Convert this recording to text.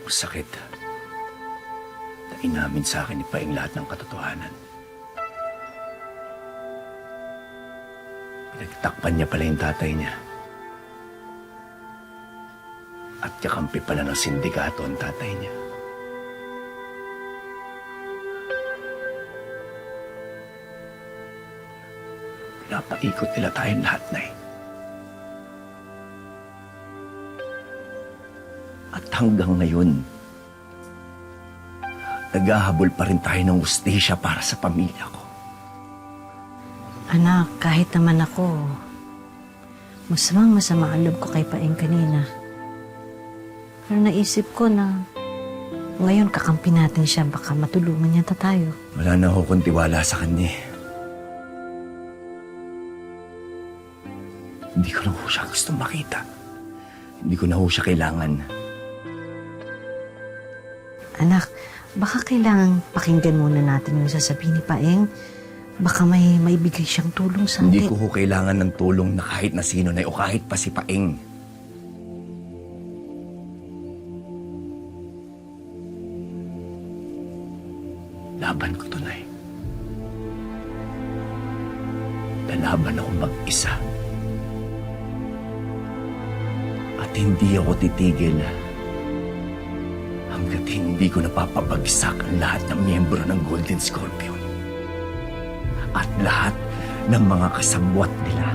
Masakit na inamin sa akin ni Paing lahat ng katotohanan. Pinagtakpan niya pala yung tatay niya. At kakampi pala ng sindikato ang tatay niya. Pinapaikot nila tayong lahat, Nay. At hanggang ngayon, naghahabol pa rin tayo ng hustisya para sa pamilya ko. Anak, kahit naman ako, masama ang loob ko kay Paeng kanina. Pero naisip ko na ngayon kakampi natin siya, baka matulungan niya tayo. Wala na akong tiwala sa kanya. Hindi ko na ho siya gustong makita. Hindi ko na ho siya kailangan. Anak, baka kailangan pakinggan muna natin yung sasabihin ni Paeng. Baka may maibigay siyang tulong sa atin. Hindi ko ho kailangan ng tulong na kahit na sino na o kahit pa si Paeng. Laban ko to, Nay. Lalaban ako mag-isa. At hindi ako titigil hanggat hindi ko napapabagsak ang lahat ng miyembro ng Golden Scorpion at lahat ng mga kasabwat nila.